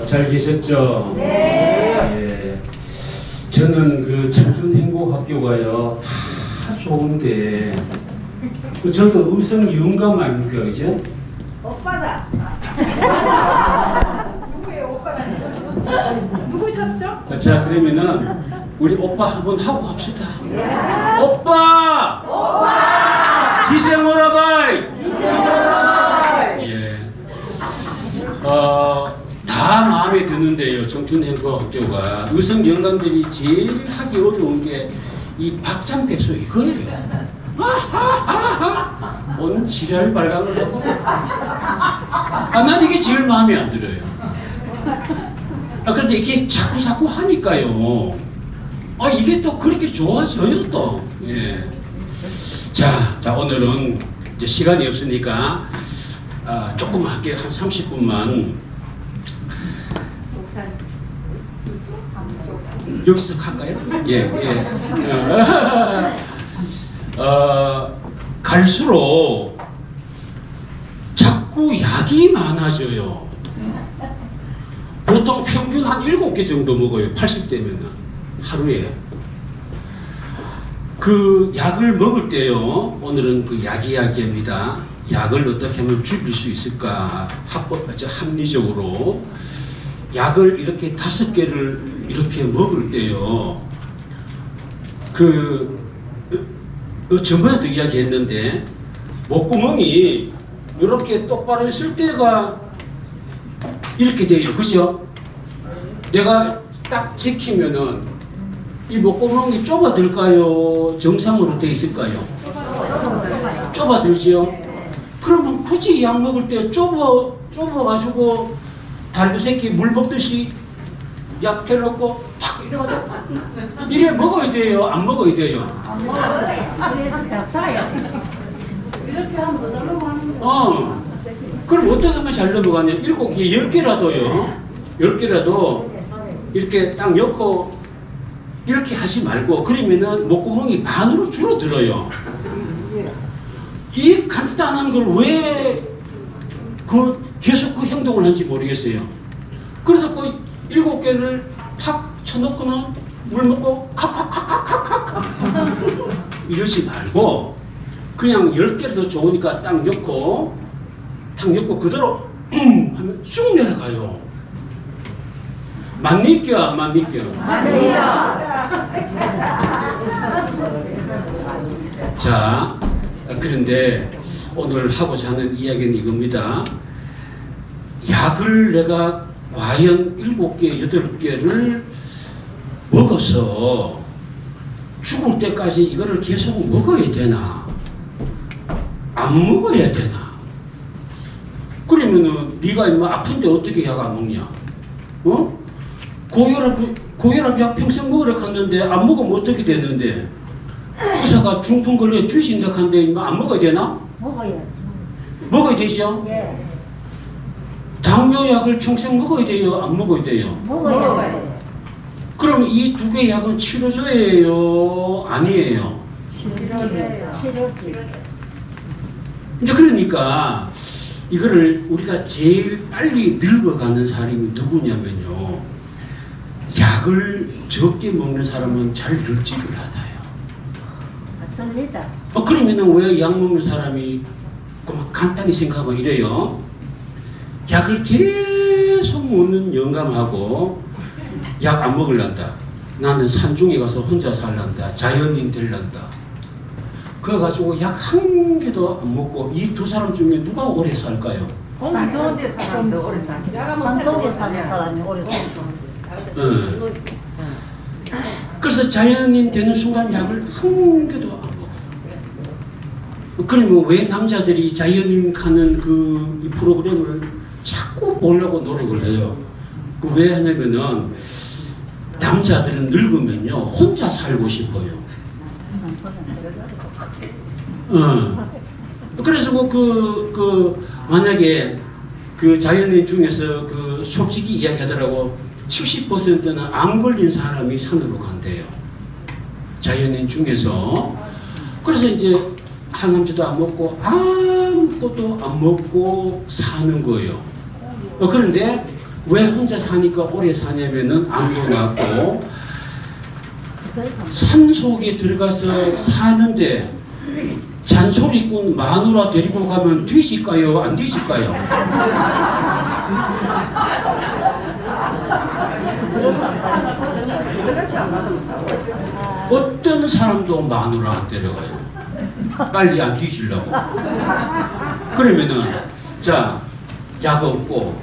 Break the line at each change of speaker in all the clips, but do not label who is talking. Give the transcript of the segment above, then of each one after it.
잘 계셨죠?
네.
예. 저는 그 청춘행복학교가요, 다 좋은데, 저도 의성 영감 아닙니까, 그죠?
오빠다.
누구예요, 오빠는? 누구셨죠?
자, 그러면은, 우리 오빠 한번 하고 갑시다. 오빠! 오빠! 기생오라바이! 예. 다 마음에 드는데요. 청춘행복학교가 의성 영감들이 제일 하기 어려운 게 이 박장대소 이거예요. 오늘 지랄 발광을 하고. 난 이게 제일 마음에 안 들어요. 그런데 이게 자꾸 하니까요. 이게 또 그렇게 좋아져요 또. 예. 자 오늘은 이제 시간이 없으니까 조금만 할게요. 한 30분만. 여기서 할까요? 예. 갈수록 자꾸 약이 많아져요. 보통 평균 한 7개 정도 먹어요. 80대면은 하루에. 그 약을 먹을 때요. 오늘은 그 약 이야기입니다. 약을 어떻게 하면 줄일 수 있을까? 합리적으로. 약을 이렇게 5개를 이렇게 먹을 때요. 전번에도 이야기했는데, 목구멍이 이렇게 똑바로 있을 때가 이렇게 돼요. 그죠? 내가 딱 지키면은 이 목구멍이 좁아들까요? 정상으로 돼 있을까요? 좁아들지요? 그러면 굳이 약 먹을 때 좁아가지고 달구새끼 물 먹듯이 약 대놓고 탁 이래가지고 이래 먹어야 돼요? 안 먹어야 돼요?
안 먹어요. 잡사요. 이렇게 하면 더 잘 넘어가는 거.
그럼 어떻게 하면 잘 넘어가냐? 7개, 10개라도요. 10개라도 이렇게 딱 넣고 이렇게 하지 말고, 그러면은 목구멍이 반으로 줄어들어요. 이 간단한 걸 왜 계속 그 행동을 하는지 모르겠어요. 그래서 그 7개를 탁 쳐놓고는 물 먹고 칵칵칵칵칵칵 이러지 말고 그냥 10개라도 좋으니까 딱 넣고 그대로 하면 쑥 내려가요. 맞니껴 안 맞니껴? 자, 그런데 오늘 하고자 하는 이야기는 이겁니다. 약을 내가 과연 7개, 8개를 먹어서 죽을 때까지 이거를 계속 먹어야 되나? 안 먹어야 되나? 그러면은 네가 임마 아픈데 어떻게 약 안 먹냐? 고혈압 약 평생 먹으라 했는데 안 먹으면 어떻게 되는데? 의사가 중풍 걸려 뒤진다 하는데 임마 안 먹어야 되나?
먹어야지.
먹어야 되죠?
예.
당뇨약을 평생 먹어야 돼요? 안 먹어야 돼요?
먹어야지.
그럼 이 2개 약은 치료제예요? 아니에요?
치료지.
이제 그러니까 이거를 우리가 제일 빨리 늙어가는 사람이 누구냐면요. 약을 적게 먹는 사람은 잘 늙지를 않아요.
맞습니다.
그러면은 왜 약 먹는 사람이 막 간단히 생각하면 이래요. 약을 계속 먹는 영감하고 약 안 먹을란다. 나는 산중에 가서 혼자 살란다. 자연인 될란다. 그래가지고 약 한 개도 안 먹고 이 두 사람 중에 누가 오래 살까요?
산 좋은 데 사는 더 오래 사는. 산 속에 사는 사람이 오래 사는.
그래서 자연인 되는 순간 약을 한 개도 안 먹어. 그러면 왜 남자들이 자연인 하는 이 프로그램을 자꾸 보려고 노력을 해요? 왜 하냐면은 남자들은 늙으면요 혼자 살고 싶어요. 그래서 만약에 그 자연인 중에서 솔직히 이야기하더라고 70%는 안 걸린 사람이 산으로 간대요. 자연인 중에서. 그래서 이제 항암제도 안 먹고 아무것도 안 먹고 사는 거예요. 그런데 왜 혼자 사니까 오래 사냐면은 암도 낫고 산속에 들어가서 사는데 잔소리꾼 마누라 데리고 가면 되실까요? 안 되실까요? 어떤 사람도 마누라 안 데려가요. 빨리 안 뒤지려고. 그러면은 자, 약 없고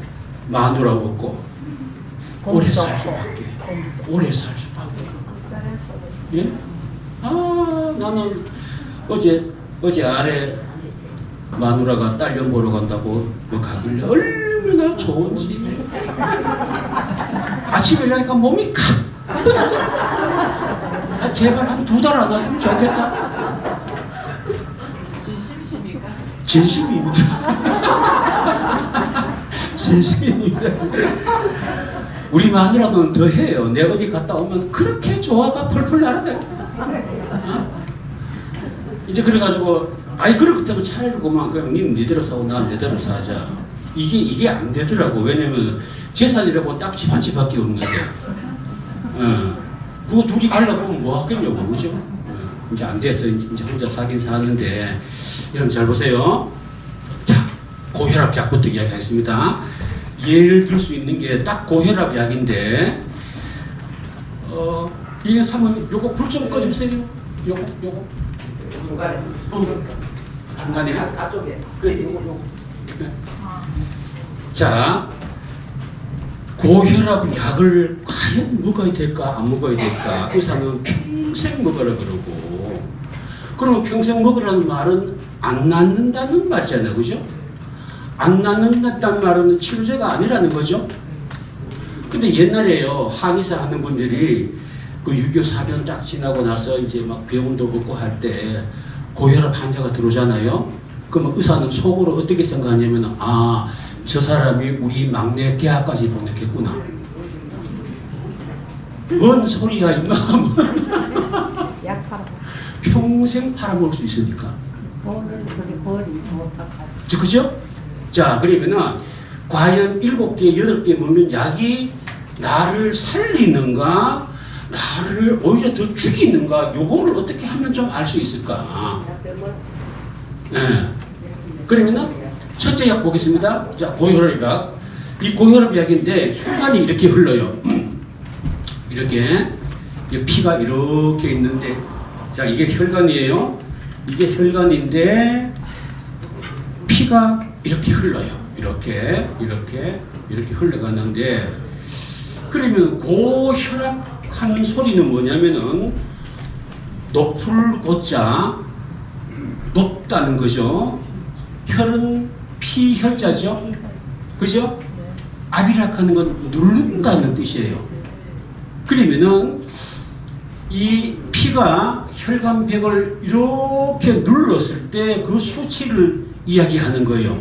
마누라 없고 오래 살 수밖에. 오래 살 수밖에. 예? 아, 나는 어제 아래 마누라가 딸년 보러 간다고 가길래 얼마나 좋은지. 아침에 일어나니까 몸이 아, 제발 한 2달 안 왔으면 좋겠다.
진심이십니까?
진심입니다. 진심입니다. 우리 마누라는 더 해요. 내가 어디 갔다 오면 그렇게 조화가 펄펄 날아다녀. 이제 그래가지고 아이 그렇기 때문에 차라리 그만 그냥 니대로 사고 난 내대로 사자. 이게 안 되더라고. 왜냐면 재산이라고 딱 집 한 집밖에 없는데 그거 둘이 갈라보면 뭐 하겠냐고. 그죠? 이제 안 돼서 이제 혼자 사긴 사는데 여러분 잘 보세요. 자, 고혈압 약부터 이야기하겠습니다. 예를 들 수 있는 게 딱 고혈압 약인데 이게 사면 요거 불 좀 꺼주세요. 요거
중간에.
중간에
가쪽에.
요거. 네. 자, 고혈압 약을 과연 먹어야 될까 안 먹어야 될까? 의사는 평생 먹으라 그러고, 그럼 평생 먹으라는 말은 안 낫는다는 말이잖아요, 그죠? 안 낫는다는 말은 치료제가 아니라는 거죠. 근데 옛날에요, 한의사 하는 분들이 그 6.25 사변 딱 지나고 나서 이제 막 병원도 없고 할 때 고혈압 환자가 들어오잖아요. 그러면 의사는 속으로 어떻게 생각하냐면, 아, 저 사람이 우리 막내 대학까지 보냈겠구나. 뭔 소리야 임마.
약 팔아.
평생 팔아먹을 수 있으니까.
그게 벌이 못하고.
그죠? 자, 그러면은 과연 7개, 8개 먹는 약이 나를 살리는가, 나를 오히려 더 죽이는가, 요거를 어떻게 하면 좀 알 수 있을까? 네. 그러면은 첫째 약 보겠습니다. 자, 고혈압 약. 이 고혈압 약인데 혈관이 이렇게 흘러요. 이렇게 피가 이렇게 있는데, 자, 이게 혈관이에요. 이게 혈관인데 피가 이렇게 흘러요. 이렇게 흘러가는데, 그러면 고혈압 하는 소리는 뭐냐면은 높을 고자 높다는 거죠. 혈은 피혈자죠. 그죠? 압이라 하는 건 누른다는 뜻이에요. 그러면은 이 피가 혈관벽을 이렇게 눌렀을 때 그 수치를 이야기하는 거예요.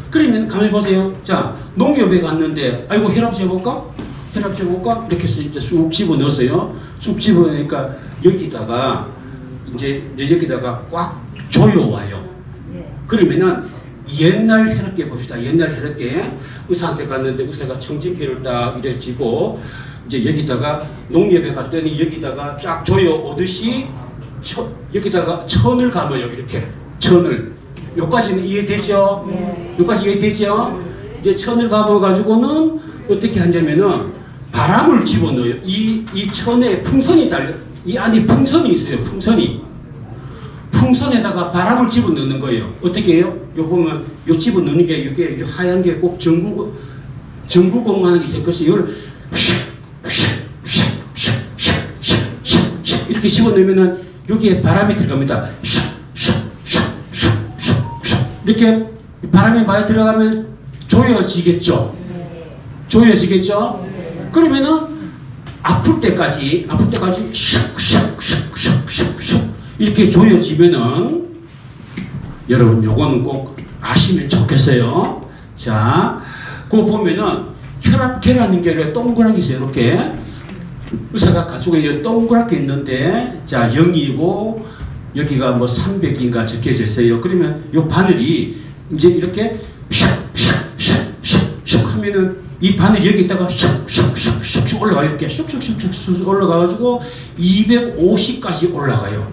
그러면 가만히 보세요. 자, 농협에 갔는데 아이고 혈압 재볼까? 혈압 재볼까? 이렇게 해서 이제 쑥 집어넣었어요. 쑥 집어넣으니까 여기다가 꽉 조여와요. 그러면은 옛날 혈압계 봅시다. 옛날 혈압계 의사한테 갔는데 의사가 청진기를 딱 이래 쥐고 이제 여기다가 농협에 갔더니 여기다가 쫙 조여 오듯이 여기다가 천을 감아요. 이렇게 천을. 여기까지는 이해되죠?
네.
여기까지 이해되죠? 이제 천을 감아가지고는 어떻게 하냐면은 바람을 집어넣어요. 이 천에 풍선이 달려, 이 안에 풍선이 있어요. 풍선에다가 바람을 집어넣는 거예요. 어떻게 해요? 요 보면 요 집어넣는 게 이게 하얀 게 꼭 전구공만한 게 있어요. 그래서 이걸 이렇게 집어넣으면은 여기에 바람이 들어갑니다. 이렇게 바람이 많이 들어가면 조여지겠죠? 조여지겠죠? 그러면은 아플 때까지 슉슉슉슉슉슉 이렇게 조여지면은 여러분 요거는 꼭 아시면 좋겠어요. 자, 그거 보면은 혈압계라는 게 동그란 게 있어요. 이렇게 의사가 가지고 동그랗게 있는데, 자, 0이고 여기가 뭐 300인가 적혀져 있어요. 그러면 요 바늘이 이제 이렇게 슉슉슉슉슉 하면 그러면은 이 바늘이 여기 있다가 슉슉슉슉 올라가요. 이렇게 슉슉슉슉 올라가가지고 250까지 올라가요.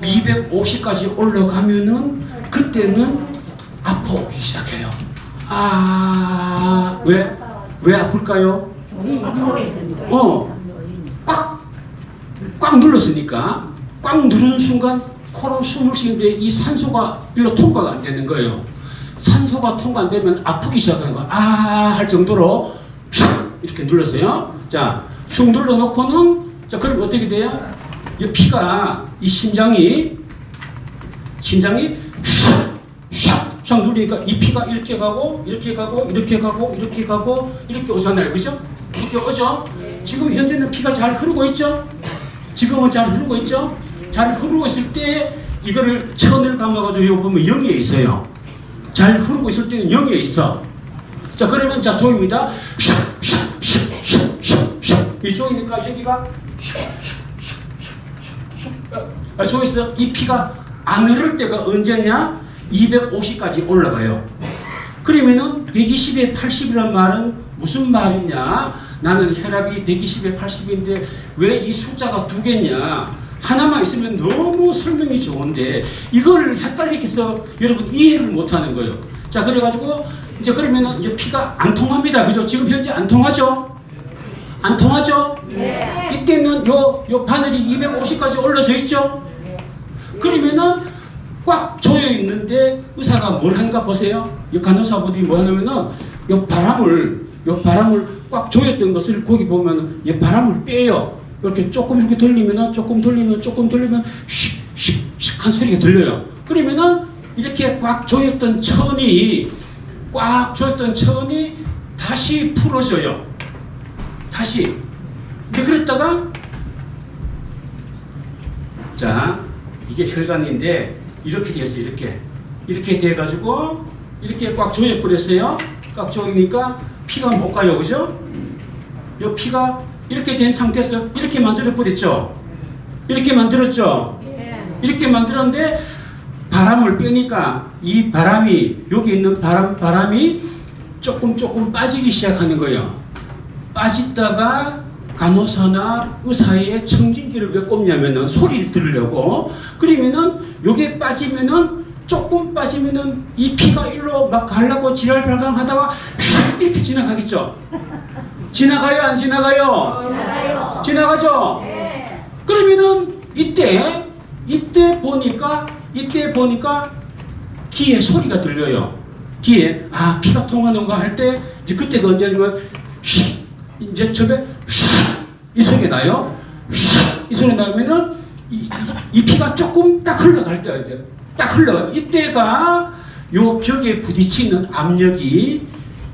250까지 올라가면은 그때는 아파오기 시작해요. 아, 왜 아플까요? 꽉 눌렀으니까 꽉 누르는 순간 코로 숨을 쉬는데 이 산소가 일로 통과가 안 되는 거예요. 산소가 통과 안 되면 아프기 시작하는 거예요. 아, 할 정도로 슉 이렇게 눌렀어요. 자, 슉 눌러놓고는 자, 그럼 어떻게 돼요? 이 피가 이 심장이 샥 누르니까 이 피가 이렇게 가고 이렇게 가고 이렇게 가고 이렇게 가고 이렇게 오잖아요. 그죠? 이렇게 오죠? 지금 현재는 피가 잘 흐르고 있죠? 지금은 잘 흐르고 있죠? 잘 흐르고 있을 때 이거를 천을 감아가지고 여기 보면 0에 있어요. 잘 흐르고 있을 때는 0에 있어. 자, 그러면 자, 조입니다. 이 조이니까 여기가 조에서 이 피가 안 흐를 때가 언제냐? 250까지 올라가요. 그러면은 120에 80이란 말은 무슨 말이냐? 나는 혈압이 120에 80인데 왜 이 숫자가 두 개냐? 하나만 있으면 너무 설명이 좋은데 이걸 헷갈리게 해서 여러분 이해를 못하는 거예요. 자, 그래가지고 이제 그러면은 이제 피가 안 통합니다. 그죠? 지금 현재 안 통하죠? 안 통하죠? 네. 이때는 요 바늘이 250까지 올라져 있죠? 그러면은 꽉 조여 있는데 의사가 뭘 하는가 보세요. 이 간호사분들이 뭐 하냐면은 요 바람을 꽉 조였던 것을 거기 보면 이 바람을 빼요. 이렇게 조금 이렇게 돌리면 조금 돌리면 슉슉슉 한 소리가 들려요. 그러면은 이렇게 꽉 조였던 천이 다시 풀어져요. 다시. 근데 그랬다가 자, 이게 혈관인데 이렇게 돼서 이렇게 돼가지고 이렇게 꽉 조여 버렸어요. 꽉 조이니까 피가 못 가요. 그죠? 이 피가 이렇게 된 상태에서 이렇게 만들어 버렸죠. 이렇게 만들었죠. 이렇게 만들었는데 바람을 빼니까 이 바람이 여기 있는 바람이 조금 빠지기 시작하는 거예요. 빠지다가 간호사나 의사의 청진기를 왜 꼽냐면은 소리를 들으려고. 그러면은 요게 빠지면은 조금 빠지면은 이 피가 일로 막 가려고 지랄발광하다가 슉 이렇게 지나가겠죠. 지나가요, 안 지나가요? 지나가요. 지나가죠? 네. 그러면은 이때 보니까 귀에 소리가 들려요. 귀에 아, 피가 통하는가 할 때 이제 그때가 언제냐면 슉 이제 처음에 슉 이 소리가 나요. 슉 이 소리 나면은 이 피가 조금 딱 흘러갈 때 이제 딱 흘러가. 이때가 요 벽에 부딪히는 압력이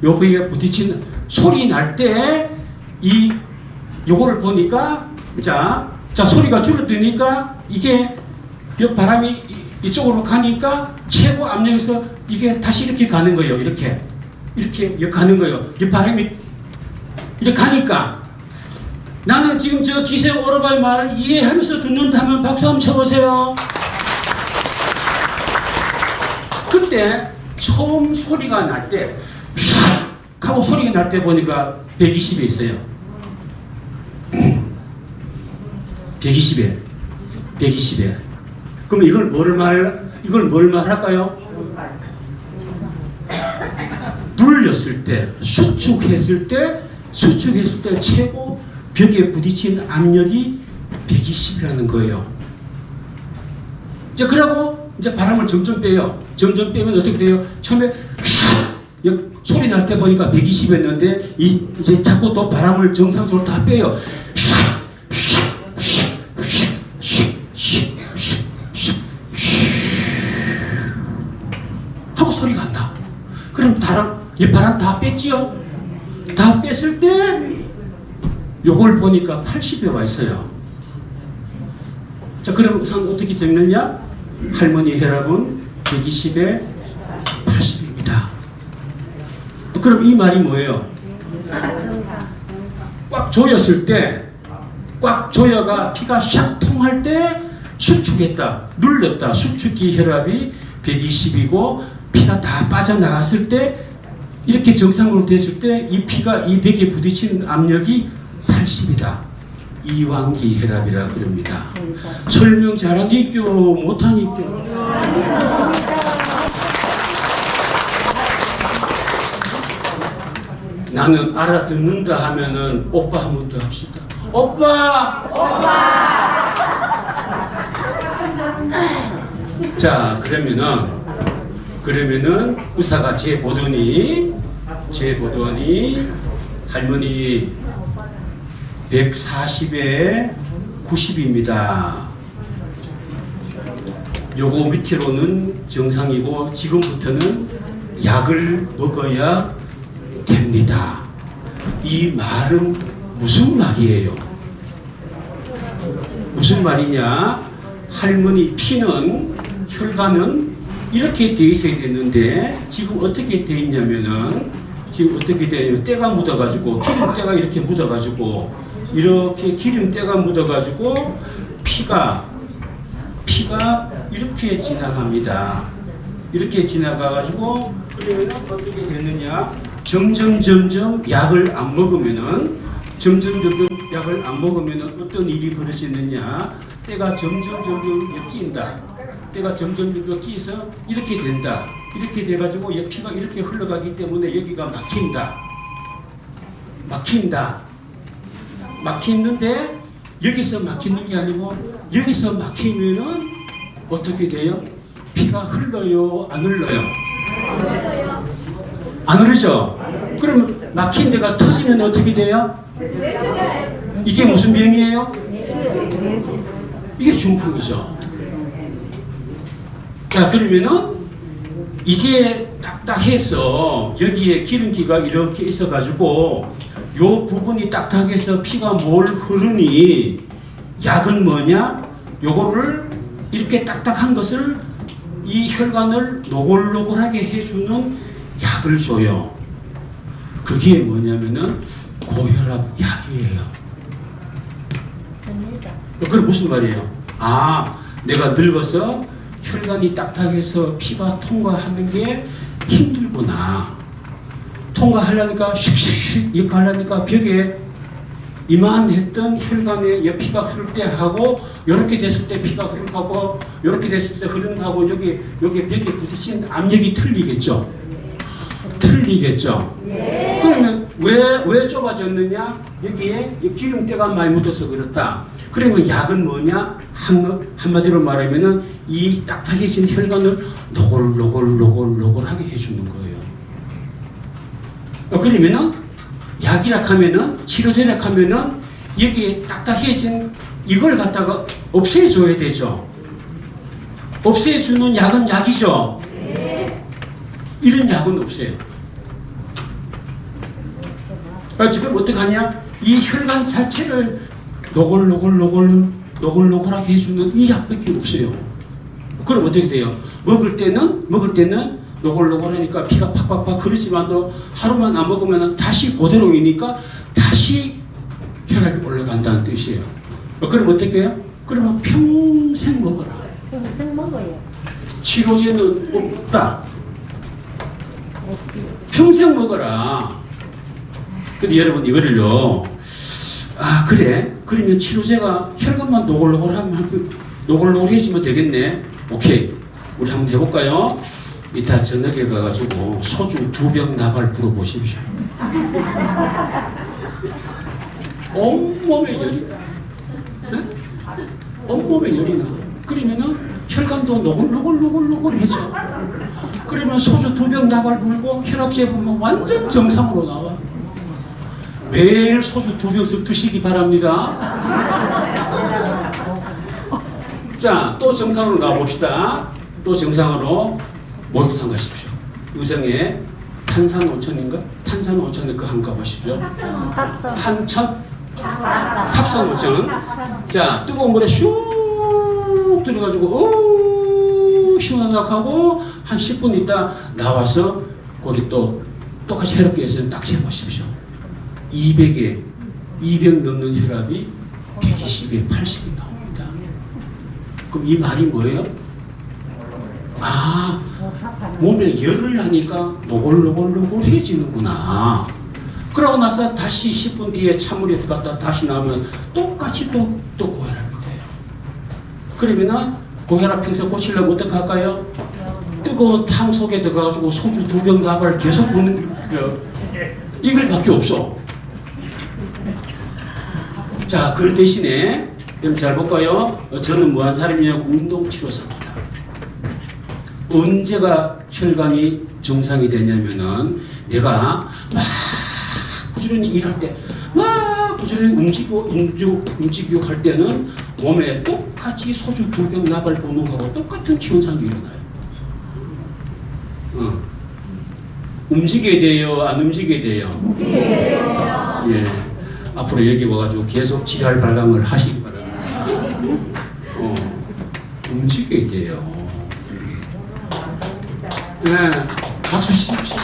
요 벽에 부딪히는 소리 날 때 요거를 보니까 자 소리가 줄어드니까 이게 요 바람이 이쪽으로 가니까 최고 압력에서 이게 다시 이렇게 가는 거예요. 이렇게 가는 거예요. 이 바람이 이렇게 가니까 나는 지금 저 기생 오라바의 말을 이해하면서 듣는다면 박수 한번 쳐보세요. 그때 처음 소리가 날 때 슉 하고 소리가 날 때 보니까 120에 있어요. 120에. 그럼 이걸 뭘 말할까요? 눌렸을 때, 수축했을 때 최고 벽에 부딪힌 압력이 120이라는 거예요. 이제 그러고 이제 바람을 점점 빼요. 점점 빼면 어떻게 돼요? 처음에 소리 날 때 보니까 120였는데 이제 자꾸 또 바람을 정상적으로 다 빼요. 하고 소리가 안 나. 그럼 이 바람 다 뺐지요? 다 뺐을 때 요걸 보니까 80에 와 있어요. 자, 그럼 우선 어떻게 적느냐? 할머니 혈압은 120에 80입니다. 그럼 이 말이 뭐예요? 꽉 조였을 때, 꽉 조여가 피가 샥 통할 때 수축했다, 눌렀다. 수축기 혈압이 120이고 피가 다 빠져나갔을 때 이렇게 정상으로 됐을 때 이 피가 이 벽에 부딪히는 압력이 80이다. 이완기 혈압이라 그럽니다. 설명 잘하니까 못하니까. 나는 알아듣는다 하면은 오빠 한 번 더 합시다. 오빠! 오빠! 자, 그러면은 의사가 재보더니 할머니 140에 90입니다. 요거 밑으로는 정상이고 지금부터는 약을 먹어야 됩니다. 이 말은 무슨 말이에요? 무슨 말이냐? 할머니 피는 혈관은 이렇게 돼 있어야 되는데 지금 어떻게 돼 있냐면은 때가 묻어가지고 기름때가 이렇게 묻어가지고 이렇게 기름때가 묻어가지고 피가 이렇게 지나갑니다. 이렇게 지나가가지고 그러면 어떻게 되느냐? 점점 약을 안 먹으면은 어떤 일이 벌어지느냐? 때가 점점 엮인다. 때가 점점 끼서 이렇게 된다. 이렇게 돼가지고 피가 이렇게 흘러가기 때문에 여기가 막히는데 여기서 막히는 게 아니고 여기서 막히면은 어떻게 돼요? 피가 흘러요? 안 흘러요? 안 흐르죠? 그럼 막힌 데가 터지면 어떻게 돼요? 이게 무슨 병이에요? 이게 중풍이죠. 자, 그러면은 이게 딱딱해서 여기에 기름기가 이렇게 있어가지고 요 부분이 딱딱해서 피가 뭘 흐르니 약은 뭐냐? 요거를 이렇게 딱딱한 것을 이 혈관을 노골노골하게 해주는 약을 줘요. 그게 뭐냐면은 고혈압 약이에요. 그럼 무슨 말이에요? 아, 내가 늙어서 혈관이 딱딱해서 피가 통과하는 게 힘들구나. 통과하려니까 슉슉슉 이렇게 하려니까 벽에 이만했던 혈관에 피가 흐를 때 하고 이렇게 됐을 때 피가 흐르고 이렇게 됐을 때 흐르는 하고 여기 벽에 부딪힌 압력이 틀리겠죠. 그러면 왜 좁아졌느냐? 여기에 기름때가 많이 묻어서 그렇다. 그러면 약은 뭐냐? 한마디로 말하면은 이 딱딱해진 혈관을 노골노골하게 해주는 거예요. 그러면은 약이라 하면은 치료제라 하면은 여기에 딱딱해진 이걸 갖다가 없애줘야 되죠. 없애주는 약은 약이죠. 이런 약은 없어요. 지금 어떻게 하냐? 이 혈관 자체를 노골노골하게 해주는 이 약밖에 없어요. 그럼 어떻게 돼요? 먹을 때는 노골노골하니까 피가 팍팍팍 흐르지만도 하루만 안 먹으면 다시 그대로이니까 다시 혈압이 올라간다는 뜻이에요. 그럼 어떻게 해요? 그러면 평생 먹어라.
평생 먹어요.
치료제는 없다. 평생 먹어라. 근데 여러분 이거를요. 아, 그래? 그러면 치료제가 혈관만 노골노골해지면 되겠네. 오케이. 우리 한번 해볼까요? 이따 저녁에 가가지고 소주 2병 나발 불어보십시오. 온몸에 열이 나. 네? 온몸에 열이 나. 그러면은 혈관도 노골노골해져. 그러면 소주 2병 나발 불고 혈압 재보면 완전 정상으로 나와. 매일 소주 2병씩 드시기 바랍니다. 자, 또 정상으로 가봅시다. 또 정상으로 목욕탕 가십시오. 의성에 탄산온천인가? 탄산온천에 그 한 가보십시오. 탑산온천. 자, 뜨거운 물에 슉 들어가지고 시원하다고 하고 한 10분 있다 나와서 거기 또 똑같이 해롭게 해서 딱 재보십시오. 200 넘는 혈압이 120에 80이 나옵니다. 그럼 이 말이 뭐예요? 아, 몸에 열을 하니까 노골노골노골해지는구나. 그러고 나서 다시 10분 뒤에 찬물에 들어갔다 다시 나오면 똑같이 또 고혈압이 돼요. 그러면은 고혈압 평소 고치려면 어떻게 할까요? 뜨거운 탕 속에 들어가가지고 소주 2병 나발 계속 부는 이걸 밖에 없어. 자, 그 대신에 그럼 잘 볼까요? 저는 뭐한 사람이냐고 운동치료사입니다. 언제가 혈관이 정상이 되냐면은 내가 막 부지런히 일할 때, 막 부지런히 움직이고 할 때는 몸에 똑같이 소주 2병 나발 부는 거하고 똑같은 현상이 일어나요. 움직여야 돼요? 안 움직여야 돼요? 움직여야 돼요. 예. 앞으로 여기 와가지고 계속 지랄 발광을 하시기 바랍니다. 움직여야 돼요. 예. 박수 치십시오.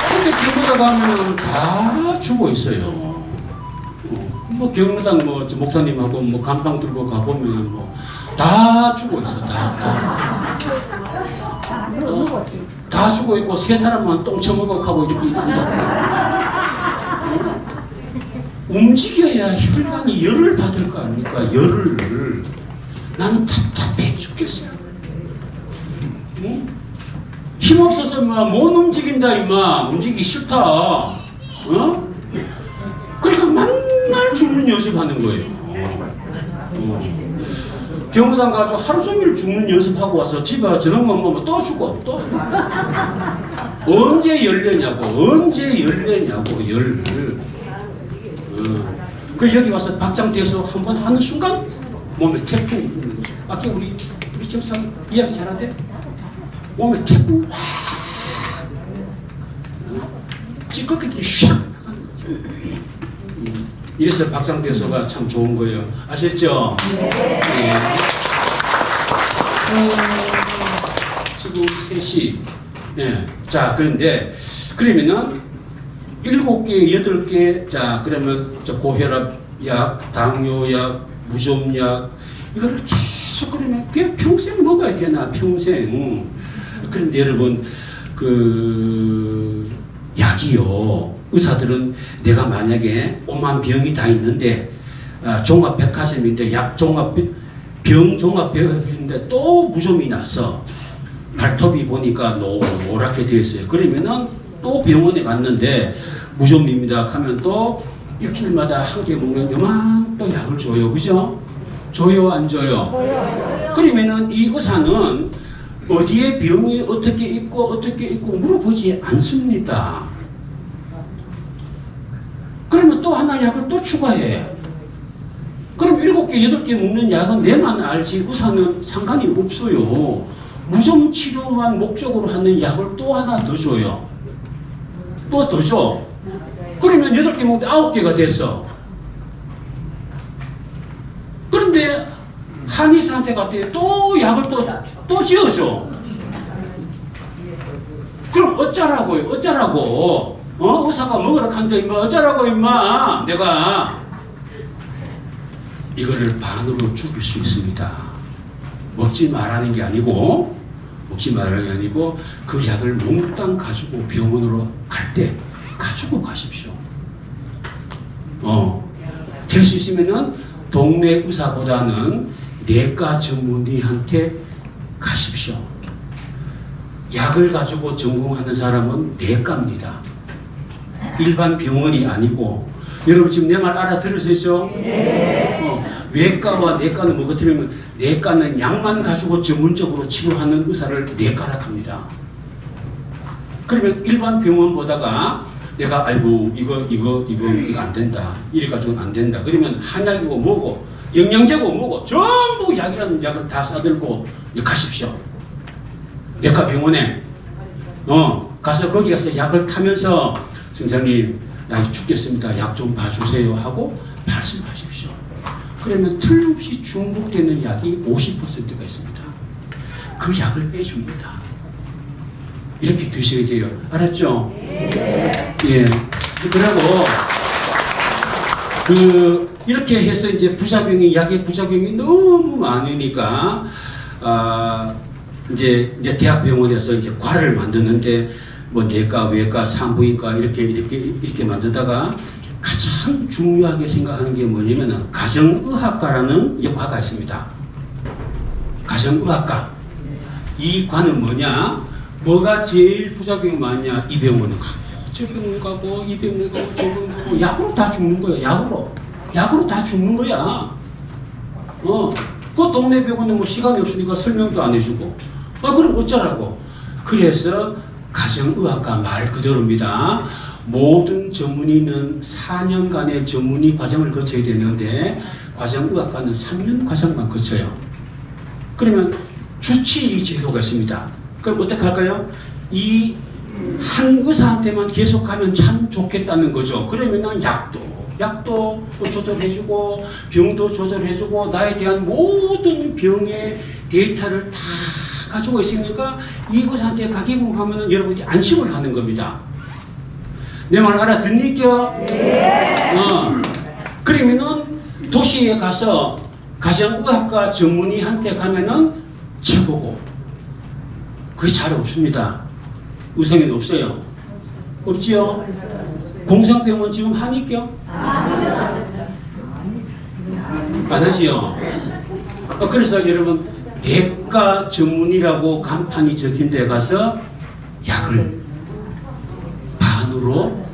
근데 경로당 가면 다 죽어 있어요. 뭐 경로당 뭐 목사님하고 뭐 감방 들고 가보면 뭐 다 죽어 있어. 다 죽어 있고 세 사람만 똥 처먹어 하고 이렇게 움직여야 혈관이 열을 받을 거 아닙니까? 열을. 나는 답답해 죽겠어요. 응? 힘없어서 막 못 움직인다 임마. 움직이기 싫다. 어? 그러니까 맨날 죽는 연습하는 거예요. 경로당 가서 하루 종일 죽는 연습하고 와서 집에 와서 저런 거 먹으면 또 죽어. 또 언제 열려냐고 열을. 그 여기 와서 박장대소 한번 하는 순간 몸에 태풍이 부는 거죠. 아까 우리 집사님 이야기 잘하대. 몸에 태풍 확 찌꺼기들이 샥. 이래서 박장대소가 참 좋은 거예요. 아셨죠? 네. 지금 3시. 네. 자, 그런데 그러면은 7개, 8개. 자, 그러면 고혈압 약, 당뇨약, 무좀약 이거를 계속 그러면 그냥 평생 먹어야 되나 평생. 그런데 여러분 그 약이요. 의사들은 내가 만약에 오만 병이 다 있는데 종합백화점인데 병 종합백화점인데 또 무좀이 났어. 발톱이 보니까 노랗게 되어 있어요. 그러면은 또 병원에 갔는데 무좀입니다 하면 또 일주일마다 한 개 먹는 요만 또 약을 줘요. 그죠? 줘요 안 줘요? 그러면은 이 의사는 어디에 병이 어떻게 있고 물어보지 않습니다. 그러면 또 하나 약을 또 추가해. 그럼 7개, 8개 먹는 약은 내만 알지 의사는 상관이 없어요. 무좀 치료만 목적으로 하는 약을 또 하나 더 줘요. 또 더 줘. 그러면 8개 먹는데 9개가 됐어. 그런데 한의사한테 갔더니 또 약을 또 지어줘. 그럼 어쩌라고? 의사가 먹으라 한데 임마 어쩌라고 임마. 내가 이거를 반으로 줄일 수 있습니다. 먹지 말라는 게 아니고 그 약을 몽땅 가지고 병원으로 갈 때 가지고 가십시오. 될 수 있으면은 동네 의사보다는 내과 전문의한테 가십시오. 약을 가지고 전공하는 사람은 내과입니다. 일반 병원이 아니고. 여러분 지금 내 말 알아들으시죠? 네. 외과와 내과는 뭐가 틀리면 내과는 약만 가지고 전문적으로 치료하는 의사를 내과라 합니다. 그러면 일반 병원 보다가 내가 아이고 이거 안 된다. 이래 가지고는 안 된다. 그러면 한약이고 뭐고 영양제고 뭐고 전부 약이라는 약을 다 싸들고 가십시오. 내과 병원에 가서 거기 가서 약을 타면서 선생님 나 죽겠습니다. 약 좀 봐주세요 하고 말씀하십시오. 그러면 틀림없이 중복되는 약이 50%가 있습니다. 그 약을 빼줍니다. 이렇게 드셔야 돼요. 알았죠? 네. 예. 그리고 이렇게 해서 이제 부작용이, 약의 부작용이 너무 많으니까, 이제 대학병원에서 이제 과를 만드는데, 뭐 내과, 외과, 산부인과 이렇게 만들다가 가장 중요하게 생각하는 게 뭐냐면은 가정의학과라는 과가 있습니다. 가정의학과. 이 과는 뭐냐? 뭐가 제일 부작용이 많냐? 이 병원은 가고, 저 병원 가고, 이 병원 가고, 저 병원 가고, 약으로 다 죽는 거야. 약으로 다 죽는 거야. 그 동네 병원은 뭐 시간이 없으니까 설명도 안 해주고. 그럼 어쩌라고? 그래서 가정의학과 말 그대로입니다. 모든 전문의는 4년간의 전문의 과정을 거쳐야 되는데 가정의학과는 3년 과정만 거쳐요. 그러면 주치의 제도가 있습니다. 그럼 어떻게 할까요? 이 한 의사한테만 계속 가면 참 좋겠다는 거죠. 그러면은 약도 조절해주고 병도 조절해주고 나에 대한 모든 병의 데이터를 다 가지고 있으니까 이 의사한테 가기만 하면은 여러분이 안심을 하는 겁니다. 내 말 알아듣니까? 네. 그러면은 도시에 가서 가정의학과 전문의한테 가면은 최고고 그게 잘 없습니다. 의성이 없어요. 없지요? 공성병원 지금 하니까? 안 하지요? 그래서 여러분 대가 전문의라고 간판이 적힌 데 가서 약을 반으로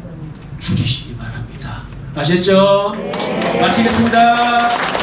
줄이시기 바랍니다. 아셨죠? 네. 마치겠습니다.